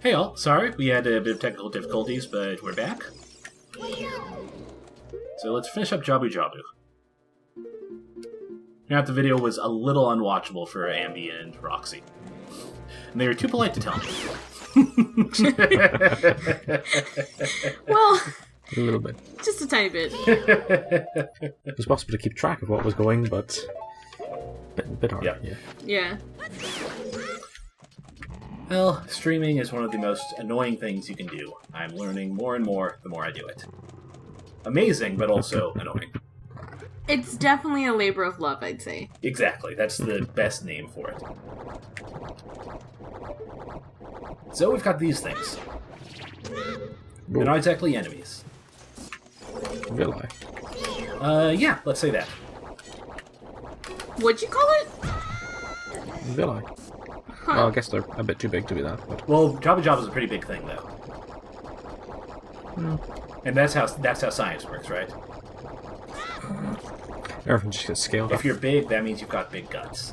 Hey all, sorry, we had a bit of technical difficulties, but we're back. So let's finish up Jabu Jabu. Now, the video was a little unwatchable for Ambi and Roxy. And they were too polite to tell me. Well, A little bit. just a tiny bit. It was possible to keep track of what was going, but a bit hard. Yeah. Yeah. Well, streaming is one of the most annoying things you can do. I'm learning more and more the more I do it. Amazing, but also annoying. It's definitely a labor of love, I'd say. Exactly, that's the best name for it. So we've got these things. They're not exactly enemies. Will I? Yeah, let's say that. What'd you call it? Will I? Huh. Well, I guess they're a bit too big to be that. But... Well, Jabu Jabu is a pretty big thing, though. And that's how science works, right? Everything just gets scaled If up. you're big, that means you've got big guts.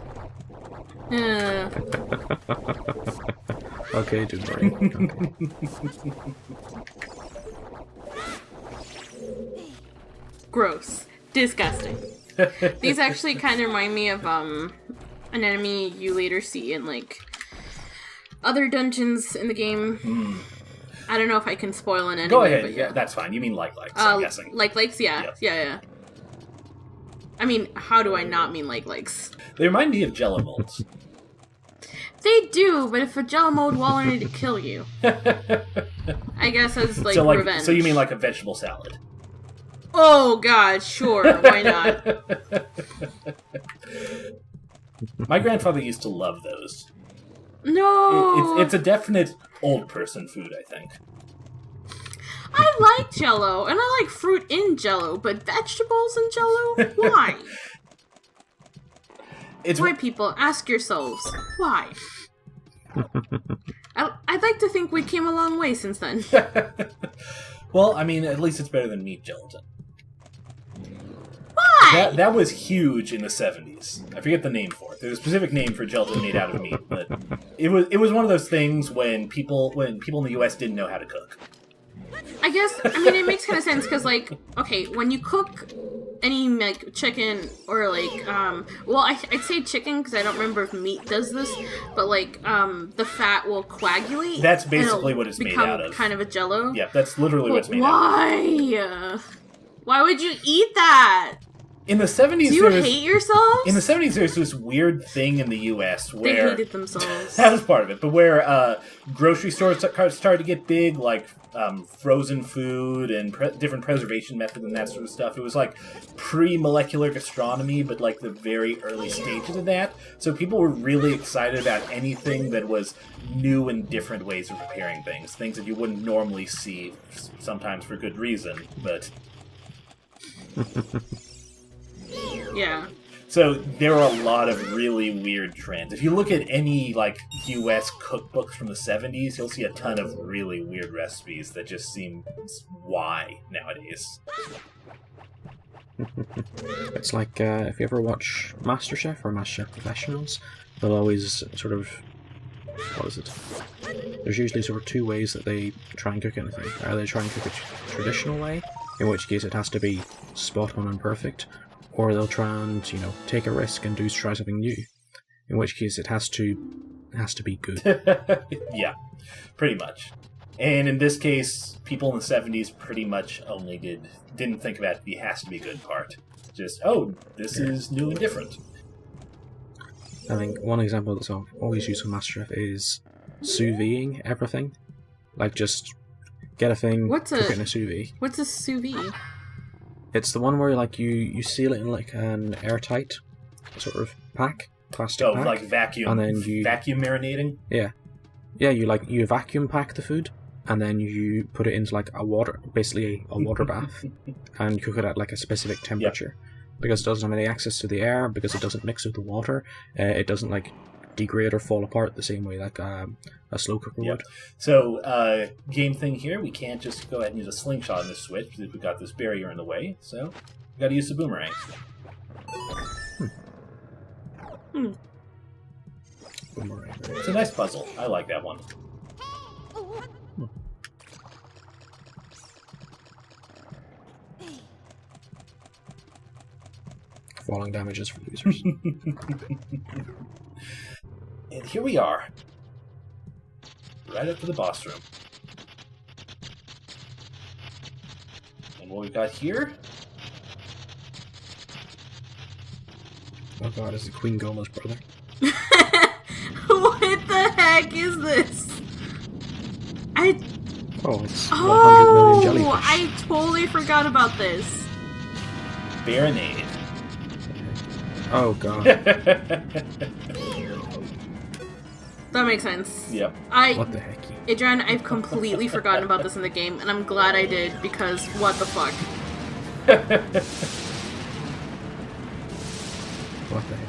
Okay, don't worry. Okay. Gross. Disgusting. These actually kind of remind me of an enemy you later see in like other dungeons in the game. I don't know if I can spoil an enemy. Go ahead, but yeah, that's fine. You mean likes, I'm guessing. Like-likes, yeah. Yep. Yeah. I mean, how do I not mean like-likes? They remind me of Jello molds. They do, but if a Jello mold wanted to kill you, I guess as like revenge. So you mean like a vegetable salad? Oh god, sure, why not? My grandfather used to love those. No, It's a definite old person food, I think. I like Jello, and I like fruit in Jello, but vegetables in Jello? Why? It's Why, people, ask yourselves, why? I'd like to think we came a long way since then. Well, I mean, at least it's better than meat gelatin. Why? That was huge in the 70s. I forget the name for it. There's a specific name for gelatin made out of meat, but it was one of those things when people in the US didn't know how to cook. I guess, I mean, it makes kind of sense, because, like, okay, when you cook any, like, chicken, or, like, well, I'd say chicken, because I don't remember if meat does this, but, like, the fat will coagulate. That's basically what it's made out of. Kind of a Jello. Yeah, that's literally what it's made out of. Why? Why would you eat that? In the 70s, Do you hate yourselves? In the 70s, there's this weird thing in the U.S. They where... hated themselves. That was part of it, but where grocery stores started to get big, like frozen food and different preservation methods and that sort of stuff. It was like pre-molecular gastronomy, but like the very early stages of that. So people were really excited about anything that was new and different ways of preparing things that you wouldn't normally see, sometimes for good reason, but... Yeah. So there are a lot of really weird trends. If you look at any like U.S. cookbooks from the 70s, you'll see a ton of really weird recipes that just seem why nowadays. It's like if you ever watch MasterChef or MasterChef Professionals, they'll always sort of... What is it? There's usually sort of two ways that they try and cook anything. Either they try and cook it traditional way, in which case it has to be spot on and perfect, or they'll try and, you know, take a risk and try something new, in which case it has to be good. Yeah, pretty much. And in this case, people in the 70s pretty much only didn't think about the has to be good part. Just, oh, this is new and different. I think one example that's always used for MasterChef is sous videing everything. Like, just get a thing, cook it in a sous vide. What's a sous vide? It's the one where like you seal it in like an airtight sort of pack, plastic pack. Like vacuum, and then you vacuum marinating. Yeah, you vacuum pack the food, and then you put it into like basically a water bath, and cook it at like a specific temperature. Yep. Because it doesn't have any access to the air, because it doesn't mix with the water, it doesn't like degrade or fall apart the same way like a slow cooker would. So, game thing here, we can't just go ahead and use a slingshot on this switch because we've got this barrier in the way, so we gotta use the boomerang. Boomerang. It's a nice puzzle. I like that one. Falling damages for losers. And here we are. Right up to the boss room. And what we've got here... Oh god, is it Queen Goma's brother? What the heck is this? Oh, it's 100 million jellyfish. I totally forgot about this. Baronade. Oh god. That makes sense. Yep. What the heck? Adrian, I've completely forgotten about this in the game, and I'm glad I did, because what the fuck? What the heck?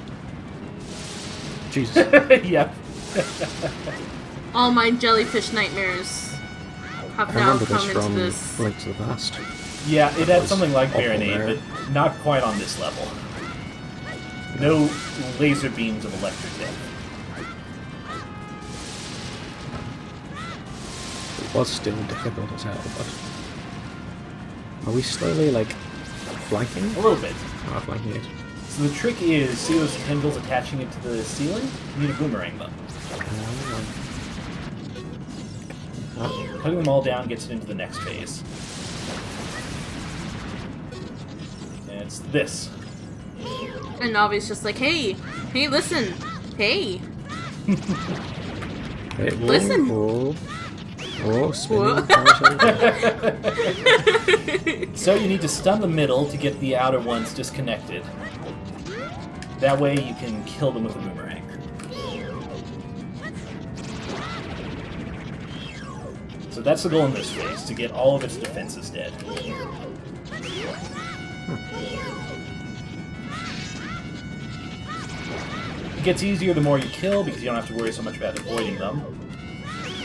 Jesus. Yep. All my jellyfish nightmares have I now remember this come into from this. Link to the Past. Yeah, it had something like awful Baronade, there. but not quite on this level. No laser beams of electric death. It was still difficult as hell, but... Are we slowly, like, flanking? A little bit. Not flanking it. So the trick is, see those tendrils attaching it to the ceiling? You need to boomerang them. Cutting them all down gets it into the next phase. And it's this. And Navi's just like, hey, listen, hey. Wait, whoa, Listen. Whoa, spinning Whoa. carousel. So you need to stun the middle to get the outer ones disconnected. That way you can kill them with a boomerang. So that's the goal in this phase, to get all of its defenses dead. It gets easier the more you kill, because you don't have to worry so much about avoiding them.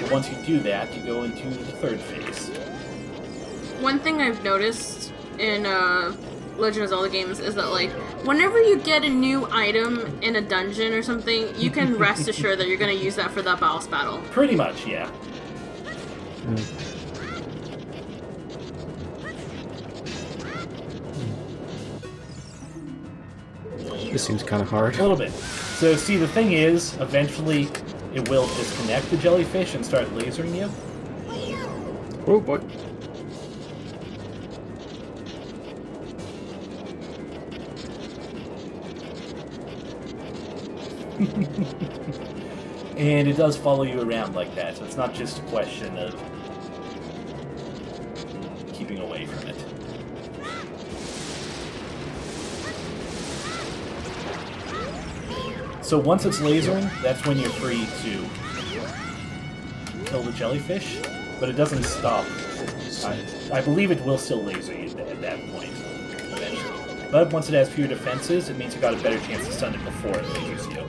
But once you do that, you go into the third phase. One thing I've noticed in Legend of Zelda games is that, like, whenever you get a new item in a dungeon or something, you can rest assured that you're going to use that for that boss battle. Pretty much, yeah. This seems kind of hard. A little bit. So, see, the thing is, eventually it will disconnect the jellyfish and start lasering you. Oh boy. And it does follow you around like that, so it's not just a question of keeping away from it. So once it's lasering, that's when you're free to kill the jellyfish, but it doesn't stop. I believe it will still laser you at that point, eventually. But once it has fewer defenses, it means you got a better chance to stun it before it lasers you.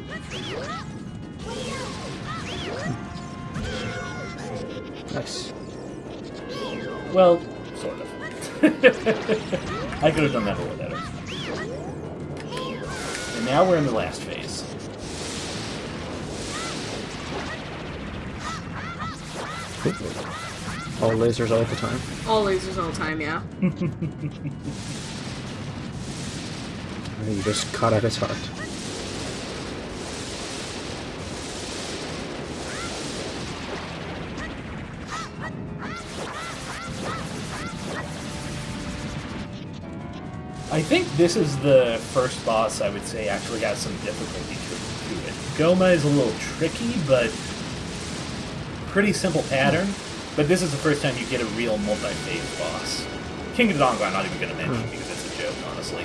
Nice. Well, sort of. I could have done that a little better. And now we're in the last phase. All lasers all the time. All lasers all the time, yeah. And you just cut out his heart. I think this is the first boss I would say actually has some difficulty to it. Goma is a little tricky, but pretty simple pattern. But this is the first time you get a real multi-phase boss. King of Dodongo I'm not even going to mention because it's a joke, honestly.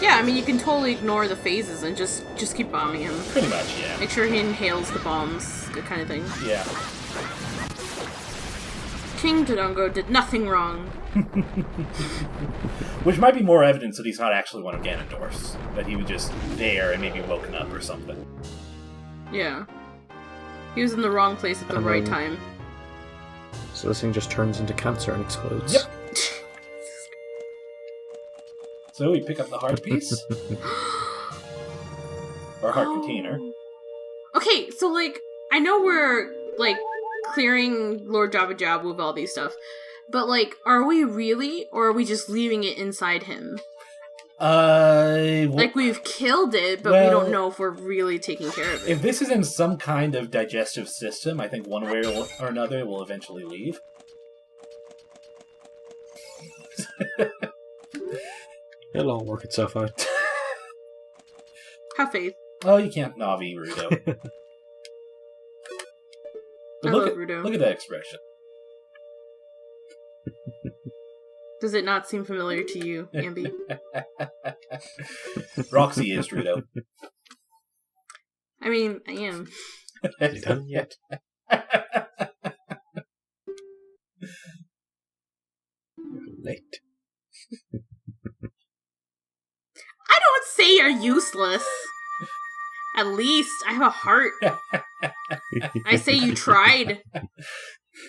Yeah, I mean, you can totally ignore the phases and just keep bombing him. Pretty much, yeah. Make sure he inhales the bombs, that kind of thing. Yeah. King Dodongo did nothing wrong. Which might be more evidence that he's not actually one of Ganondorf's. That he was just there and maybe woken up or something. Yeah. He was in the wrong place at the right time. So this thing just turns into cancer and explodes. Yep. So we pick up the heart piece. Or heart container. Okay, so, like, I know we're, like, clearing Lord Jabu Jabu of all these stuff. But, like, are we really, or are we just leaving it inside him? Like, we've killed it, but we don't know if we're really taking care of it. If this is in some kind of digestive system, I think one way or another it will eventually leave. It'll all work itself out. Have faith. Oh, you can't Navi Rudo. But I love Rudo. Look at that expression. Does it not seem familiar to you, Ambi? Roxy is Rudo. I mean, I am. You done yet? Late. I don't say you're useless. At least I have a heart. I say you tried.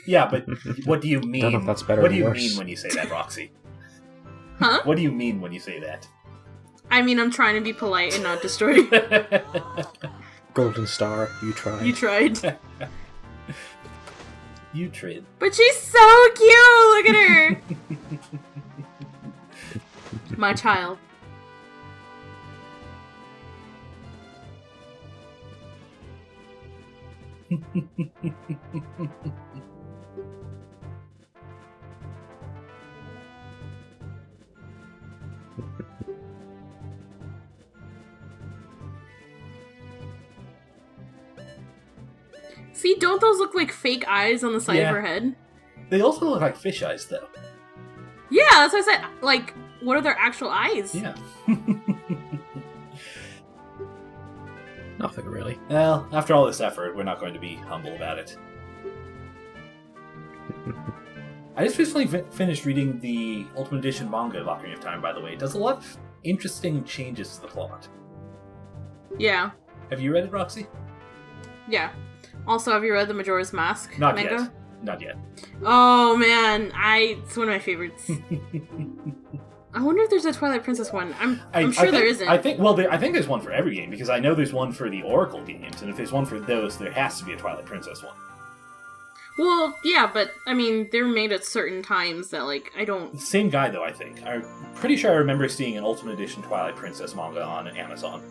Yeah, but what do you mean? Don't know if that's better what do or you worse. mean when you say that, Roxy? Huh? What do you mean when you say that? I mean, I'm trying to be polite and not destroy you. Golden star, you tried. You tried. You tried. But she's so cute! Look at her! My child. See, don't those look like fake eyes on the side of her head? They also look like fish eyes, though. Yeah, that's what I said. Like, what are their actual eyes? Yeah. Nothing really. Well, after all this effort, we're not going to be humble about it. I just recently finished reading the Ultimate Edition manga of Ocarina of Time, by the way. It does a lot of interesting changes to the plot. Yeah. Have you read it, Roxy? Yeah. Also, have you read the Majora's Mask Not manga? yet. Not yet. Oh man, it's one of my favorites. I wonder if there's a Twilight Princess one. I'm sure there isn't. I think there's one for every game, because I know there's one for the Oracle games, and if there's one for those, there has to be a Twilight Princess one. Well, yeah, but, I mean, they're made at certain times that, like, I don't... Same guy, though, I think. I'm pretty sure I remember seeing an Ultimate Edition Twilight Princess manga on Amazon.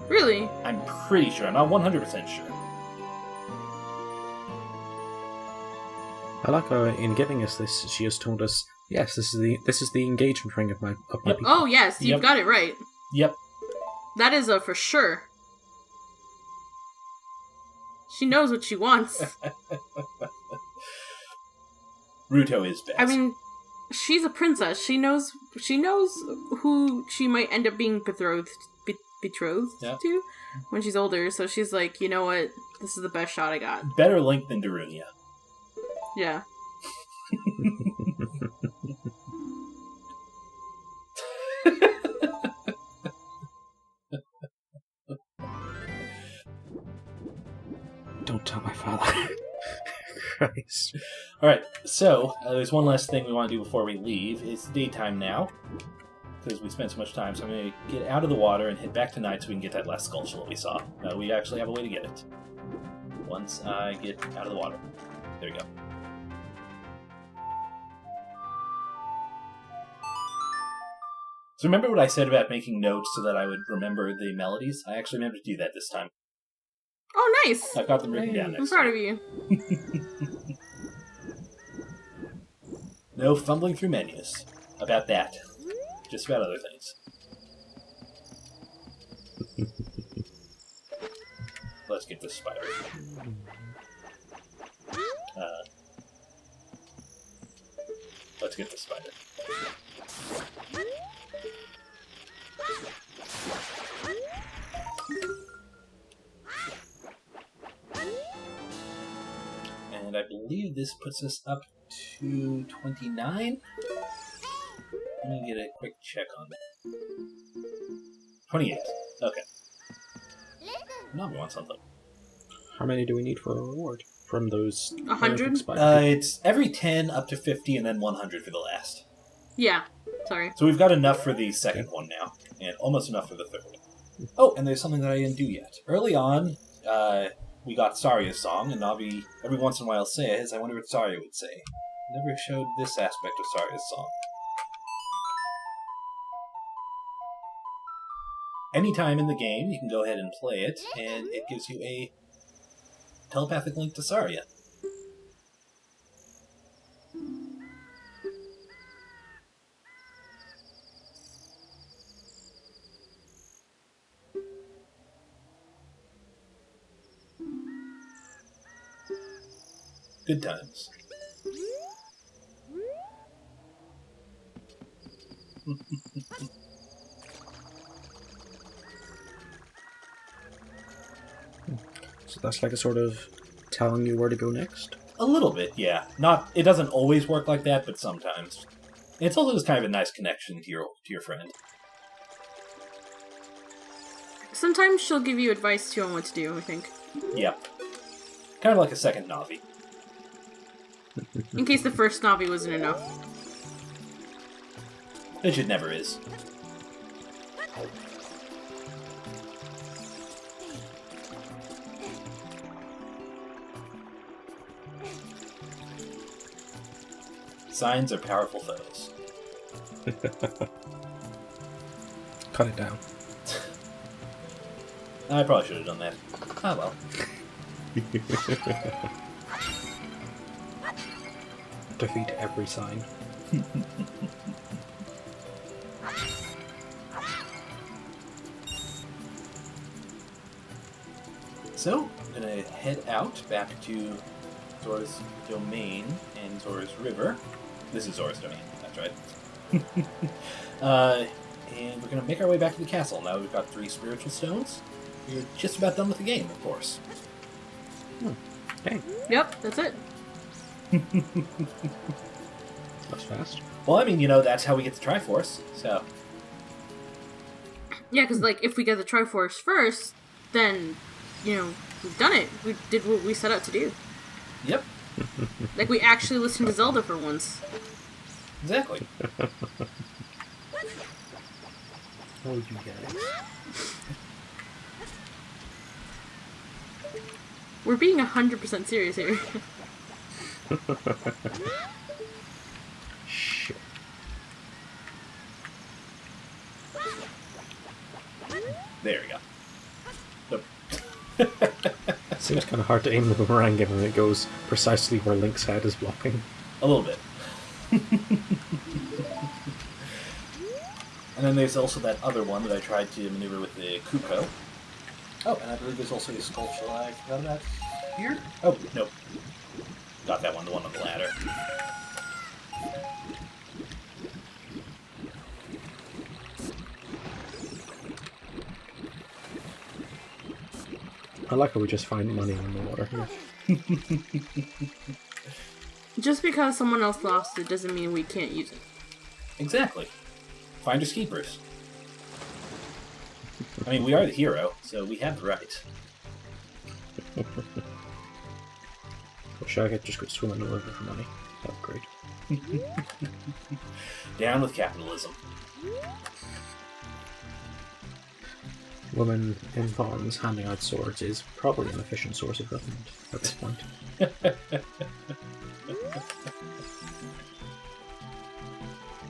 Really? I'm pretty sure. I'm not 100% sure. I like how in giving us this, she has told us, yes, this is the engagement ring of my Yep. people. Oh, yes, you've Yep. got it right. Yep. That is a for sure. She knows what she wants. Ruto is best. I mean, she's a princess. She knows who she might end up being betrothed Yeah. to when she's older. So she's like, you know what? This is the best shot I got. Better Link than Darunia. Yeah. Don't tell my father. Christ. Alright, so there's one last thing we want to do before we leave. It's daytime now, because we spent so much time, so I'm going to get out of the water and head back to night so we can get that last skull shell we saw. We actually have a way to get it. Once I get out of the water. There we go. So remember what I said about making notes so that I would remember the melodies? I actually remember to do that this time. Oh, nice. I've got them written down I'm next proud time. of you. No fumbling through menus. About that. Just about other things. Let's get this spider. Let's get this spider. And I believe this puts us up to 29. Let me get a quick check on that. 28. Okay. Now we want something. How many do we need for a reward from those? 100? It's every 10 up to 50 and then 100 for the last. Yeah. Sorry. So we've got enough for the second one now, and almost enough for the third. Oh, and there's something that I didn't do yet. Early on, we got Saria's song, and Navi every once in a while says, I wonder what Saria would say. Never showed this aspect of Saria's song. Anytime in the game, you can go ahead and play it, and it gives you a telepathic link to Saria. Good times. So that's like a sort of telling you where to go next? A little bit, yeah. It doesn't always work like that, but sometimes. It's also just kind of a nice connection to your friend. Sometimes she'll give you advice too on what to do, I think. Yep. Kind of like a second Navi. In case the first Navi wasn't enough. Which it never is. Signs are powerful foes. Cut it down. I probably should have done that. Ah, well. Defeat every sign. So, I'm gonna head out back to Zora's Domain and Zora's River. This is Zora's Domain, that's right. And we're gonna make our way back to the castle. Now we've got 3 spiritual stones. We're just about done with the game, of course. Hey, Yep, that's it. that's fast. Well, I mean, that's how we get the Triforce, so... Yeah, because, like, if we get the Triforce first, then, we've done it. We did what we set out to do. Yep, Like, we actually listened to Zelda for once. exactly. Oh, you guys. We're being 100% serious here. Shit. There we go. Seems kind of hard to aim the boomerang given it goes precisely where Link's head is blocking. A little bit. And then there's also that other one that I tried to maneuver with the Kuko. Oh, and I believe there's also a sculpture I forgot about here. Oh, nope. Got that one, the one on the ladder. I like how we just find money in the water here. Just because someone else lost it doesn't mean we can't use it. Exactly. Finders keepers. I mean, we are the hero, so we have the right. Wish I could just go swim in the river for money. That'd be great. Down with capitalism. Women in thongs handing out swords is probably an efficient source of government at this point.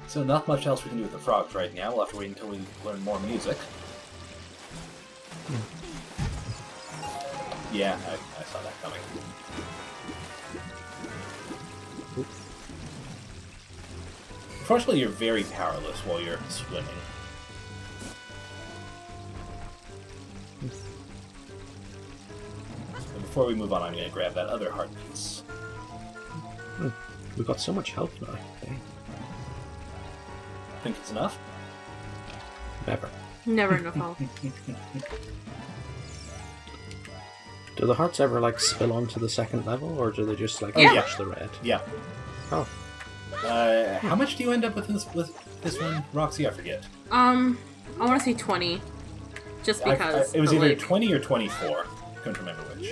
So not much else we can do with the frogs right now. We'll have to wait until we learn more music. Yeah, I saw that coming. Unfortunately, you're very powerless while you're swimming. So before we move on, I'm going to grab that other heart piece. We've got so much health now. Okay. Think it's enough? Never. Never enough health. Do the hearts ever like spill onto the second level, or do they just like Yeah. touch the red? Yeah. Oh, How much do you end up with this one, Roxy? I forget. I want to say 20. Just because. It was but, either like, 20 or 24. Couldn't remember which.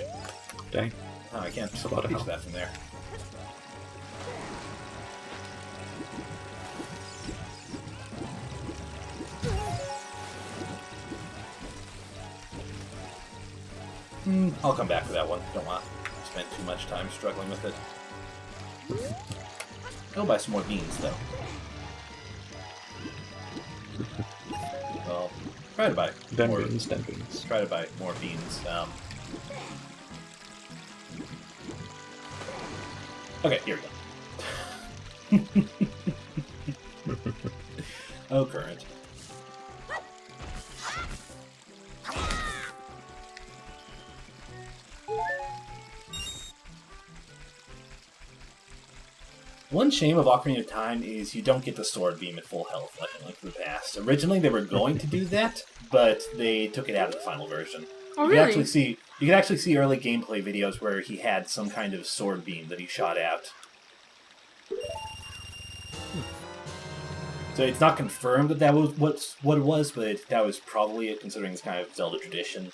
dang. Oh, I can't a lot of reach health. that from there. I'll come back to that one. Don't want to spend too much time struggling with it. I'll buy some more beans, though. Well, try to buy more beans. Try to buy more beans. Okay, here we go. Oh, current. One shame of Ocarina of Time is you don't get the sword beam at full health like in Link to the Past. Originally, they were going to do that, but they took it out of the final version. Oh, You really? can actually see early gameplay videos where he had some kind of sword beam that he shot out. So it's not confirmed that that was what it was, but that was probably it, considering it's kind of Zelda tradition.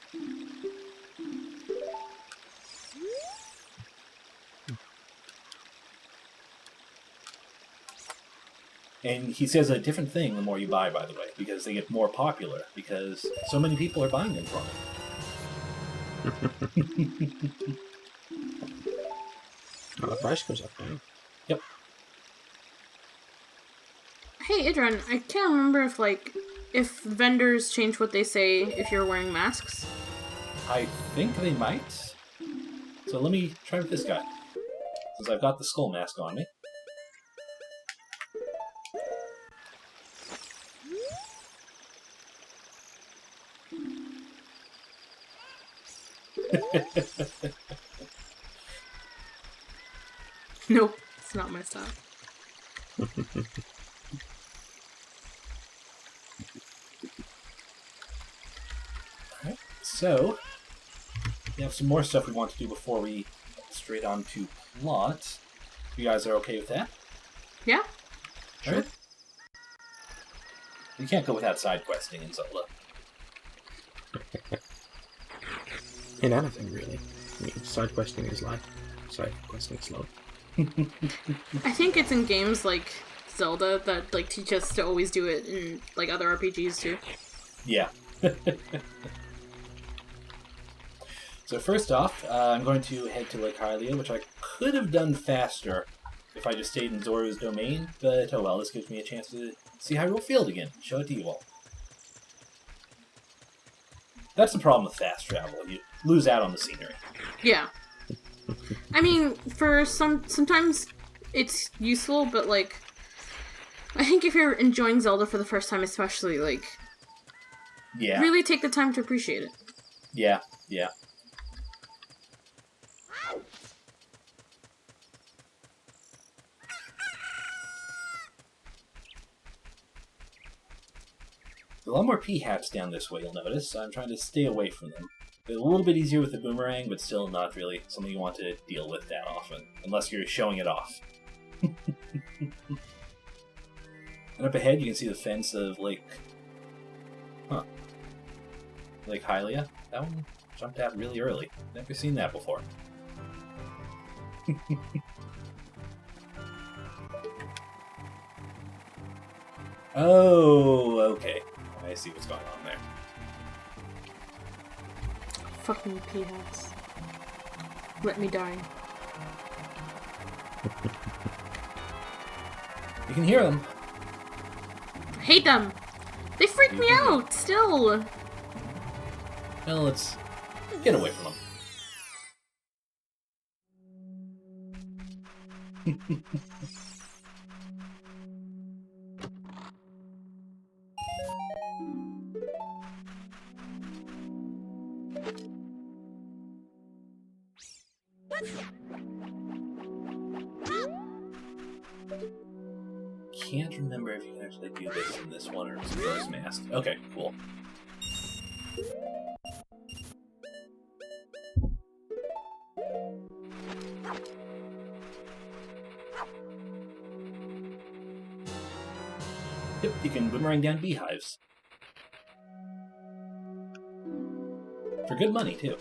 And he says a different thing the more you buy, by the way, because they get more popular, because so many people are buying them from him. Well, the price goes up now. Yep. Hey, Idron, I can't remember if vendors change what they say if you're wearing masks. I think they might. So let me try with this guy, since I've got the skull mask on me. Nope, it's not my style. Alright, so we have some more stuff we want to do before we get straight on to plot. You guys are okay with that? Yeah? Sure. Alright. You can't go without side questing in Zelda. In anything, really. I mean, side questing is life. Side questing is love. I think it's in games like Zelda that teach us to always do it in other RPGs too. Yeah. So first off, I'm going to head to Lake Hylia, which I could have done faster if I just stayed in Zoru's domain, but oh well, this gives me a chance to see Hyrule Field again, show it to you all. That's the problem with fast travel, you lose out on the scenery. Yeah. I mean, for sometimes it's useful, but I think if you're enjoying Zelda for the first time, especially, Yeah. really take the time to appreciate it. Yeah, yeah. A lot more P-hats down this way, you'll notice. I'm trying to stay away from them. They're a little bit easier with the boomerang, but still not really something you want to deal with that often, unless you're showing it off. And up ahead, you can see the fence of Lake... Huh. Lake Hylia. That one jumped out really early. Never seen that before. Oh, okay. I see what's going on there. Fucking P-hats. Let me die. You can hear them. I hate them! They freak me out, still! Well, let's get away from them. Can't remember if you can actually do this in this one or it's Rose Mask. Okay, cool. Yep, you can boomerang down beehives. For good money, too.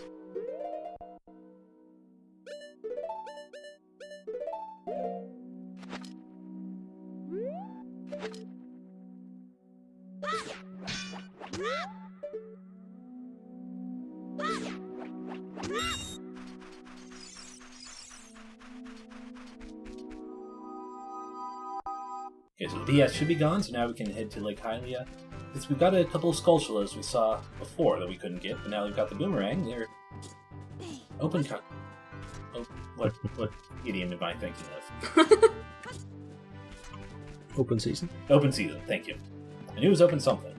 Okay, so the BS should be gone, so now we can head to Lake Hylia. We've got a couple of Skulltulas we saw before that we couldn't get, but now we've got the Boomerang. They're open Oh, what idiom am I thinking of? Open season? Open season, thank you. I knew it was open something.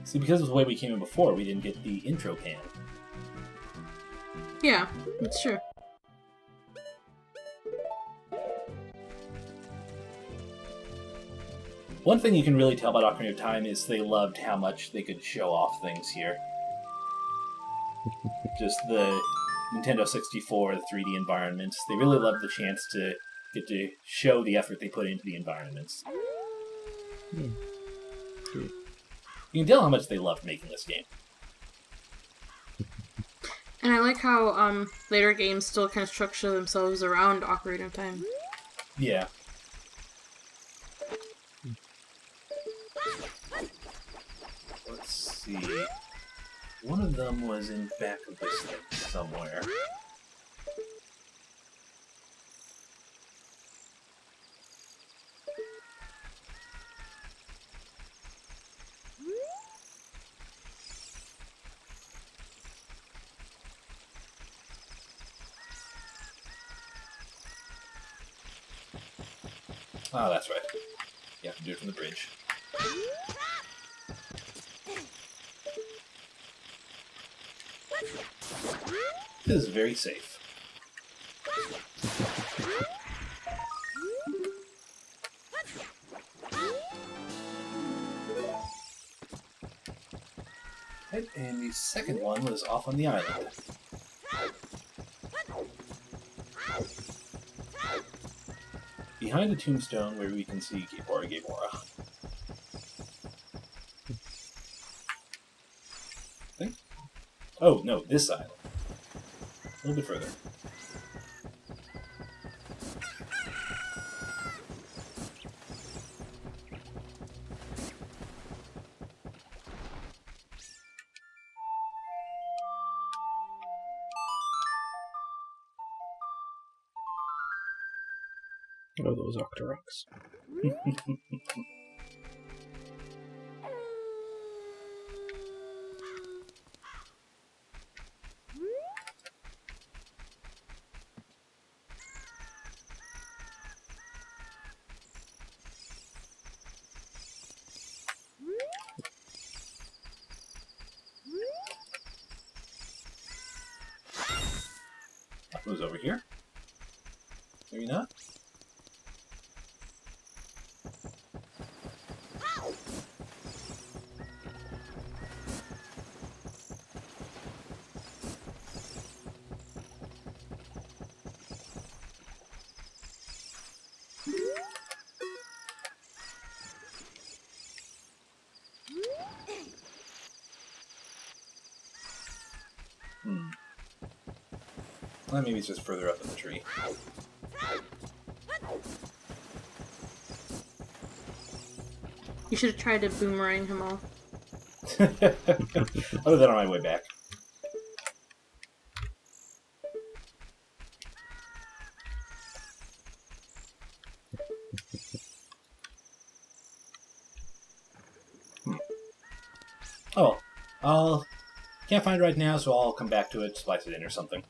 See, because of the way we came in before, we didn't get the intro pan. Yeah, that's true. One thing you can really tell about Ocarina of Time is they loved how much they could show off things here. Just the Nintendo 64, the 3D environments. They really loved the chance to get to show the effort they put into the environments. You can tell how much they loved making this game. And I like how later games still kind of structure themselves around Ocarina of Time. Yeah. Let's see. One of them was in back of this thing somewhere. Oh, that's right. You have to do it from the bridge. This is very safe. Right, and the second one was off on the island. Behind a tombstone where we can see Gabora Gabora. Think? Oh, no, this island. A little bit further. Oh, those Octoroks. That was over here. Maybe not. Well, maybe it's just further up in the tree. You should have tried to boomerang him off. I'll do that on my way back. Oh, can't find it right now, so I'll come back to it, splice it in or something.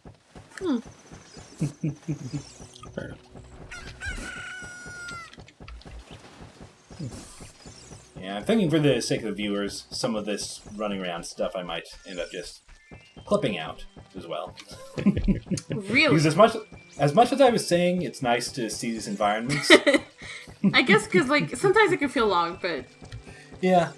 Fair enough. Yeah, I'm thinking for the sake of the viewers, some of this running around stuff I might end up just clipping out as well. Really? Because as much as I was saying, it's nice to see these environments. I guess because, like, sometimes it can feel long, but... Yeah.